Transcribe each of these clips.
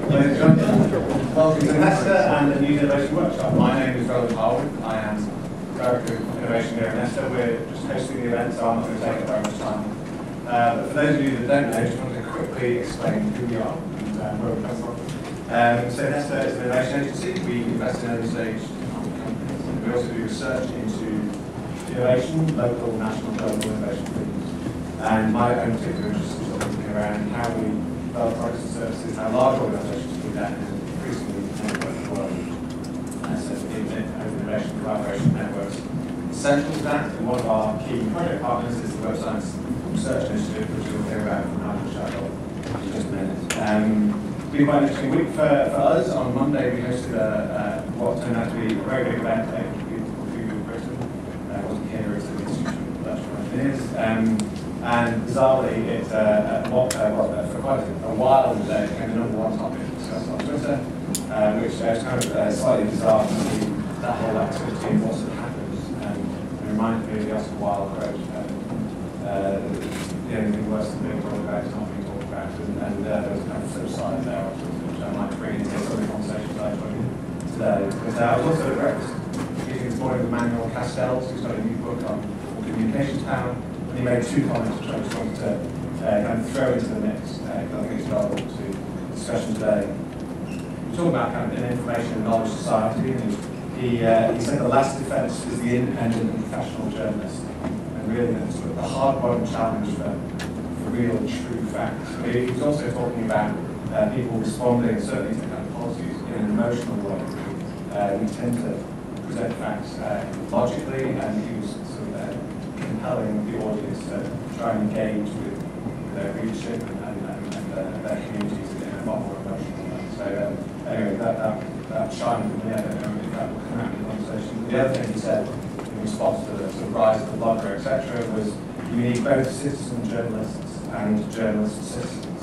Ladies and gentlemen, welcome to Nesta and the New Innovation Workshop. My name is Roland Harwood. I am Director of Innovation here at Nesta. We're just hosting the event, so I'm not going to take up very much time. But for those of you that don't know, I just wanted to quickly explain who we are and where we come from. So Nesta is an innovation agency. We invest in early stage companies. We also do research into innovation, local, national, global innovation themes. And my own particular interest is looking around how we develop products and services, how large organisations do that, and increasingly the world. So innovation collaboration networks central to that. And one of our key project partners is the Web Science Research Initiative, which you'll hear about from Nigel Shadbolt in just a minute. It's been quite an interesting week for us. On Monday we hosted what turned out to be a very big event in Britain. I wasn't here, it's the Institute of Electrical Engineers. And bizarrely, for quite a while it became the #1 topic discussed on Twitter, which is kind of slightly bizarre to see that whole activity and what sort of happens. It reminded me of the Oscar Wilde quote, the only thing worse than being talked about is not being talked about. And there was kind of flip side there, which I might bring into some of the conversations that I joined today. But I was also at breakfast meeting this morning with Manuel Castells, who's got a new book on communications power. He made two comments which I just wanted to kind of throw into the mix, because I think it's relevant to the discussion today. We're talking about kind of an information and knowledge society, and he said the last defence is the independent and professional journalist, and really the sort of the hard-won challenge for real and true facts. But he was also talking about people responding, certainly to kind of policies, in an emotional way. We tend to present facts logically, and he was sort of compelling the audience to try and engage with their readership and their communities in a lot more emotional way. So anyway, that shined from me. I don't know if that will come out in the conversation. The other thing he said in response to the sort of rise of the blogger, etc., was you need both citizen journalists and journalist citizens.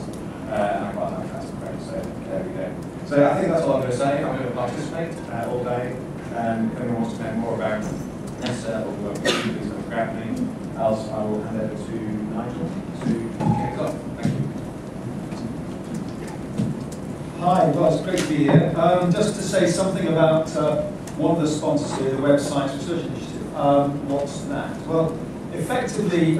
And I quite like that approach. So there we go. So I think that's all I'm going to say. I'm going to participate all day. If anyone wants to know more about Nesta or the work we do, please don't grab me. Else I will hand over to Nigel to kick off. Thank you. Hi, well, it's great to be here. Just to say something about one of the sponsors here, the Web Science Research Initiative. What's that? Well, effectively,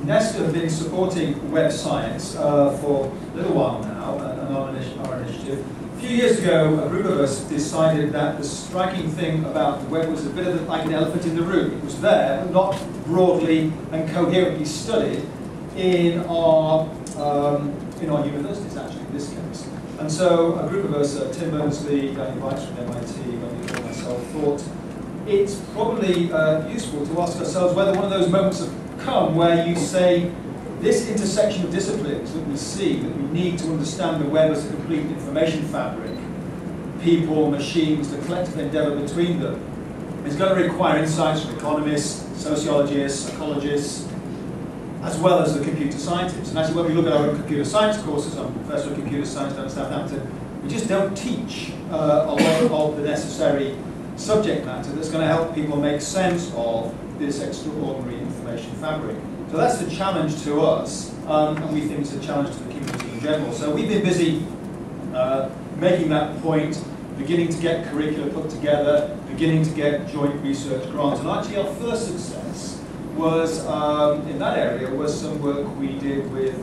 Nesta have been supporting web science for a little while now, our initiative. A few years ago, a group of us decided that the striking thing about the web was a bit of like an elephant in the room. It was there, but not broadly and coherently studied in our universities, actually, in this case. And so a group of us, Tim Berners-lee, Danny Weiss from MIT, and myself, thought it's probably useful to ask ourselves whether one of those moments have come where you say, this intersection of disciplines that we see, that we need to understand the web as a complete information fabric, people, machines, the collective endeavour between them, is going to require insights from economists, sociologists, psychologists, as well as the computer scientists. And actually, when we look at our own computer science courses, I'm a professor of computer science down at Southampton, we just don't teach a lot of the necessary subject matter that's going to help people make sense of this extraordinary information fabric. So that's a challenge to us, and we think it's a challenge to the community in general. So we've been busy making that point, beginning to get curricula put together, beginning to get joint research grants. And actually our first success was, in that area, was some work we did with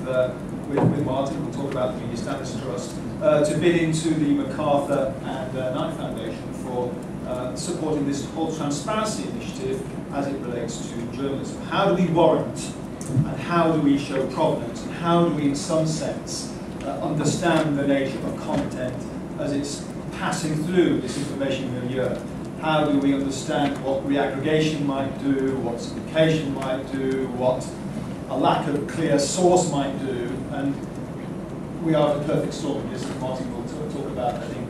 Martin, we'll talk about the Media Standards Trust, to bid into the MacArthur and Knight Foundation for supporting this whole transparency initiative as it relates to journalism. How do we warrant, and how do we show provenance, and how do we, in some sense, understand the nature of content as it's passing through this information milieu? How do we understand what reaggregation might do, what syndication might do, what a lack of clear source might do? And we are the perfect storm of this, as Martin will talk about, I think,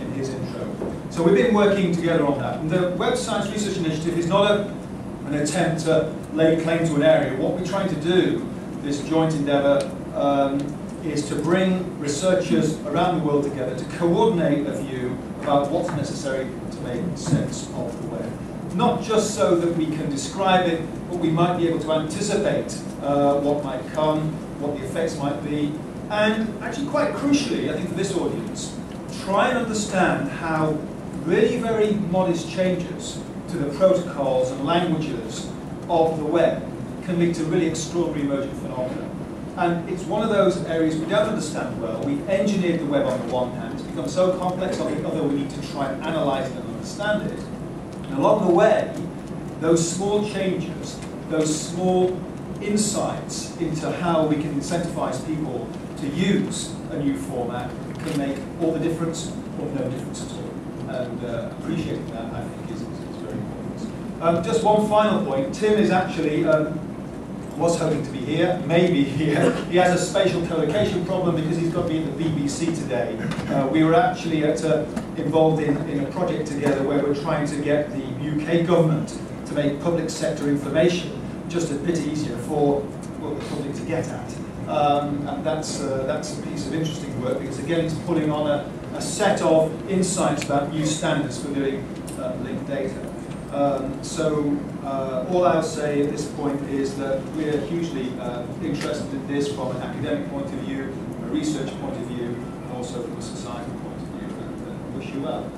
in his intro. So we've been working together on that. And the Web Science Research Initiative is not an attempt to lay claim to an area. What we're trying to do, this joint endeavour, is to bring researchers around the world together to coordinate a view about what's necessary to make sense of the web. Not just so that we can describe it, but we might be able to anticipate what might come, what the effects might be, And actually, quite crucially, I think for this audience, try and understand how really very modest changes to the protocols and languages of the web can lead to really extraordinary emergent phenomena. And it's one of those areas we don't understand well. We've engineered the web on the one hand. It's become so complex on the other, we need to try and analyze it and understand it. And along the way, those small changes, those small insights into how we can incentivize people to use a new format can make all the difference or no difference at all. And appreciating that, I think, is very important. Just one final point. Tim is actually, was hoping to be here, maybe here. He has a spatial collocation problem because he's got to be at the BBC today. We were actually involved in a project together where we're trying to get the UK government to make public sector information just a bit easier for the public to get at. And that's a piece of interesting work because, again, it's pulling on a set of insights about new standards for doing linked data. All I'll say at this point is that we're hugely interested in this from an academic point of view, a research point of view, and also from a societal point of view, and wish you well.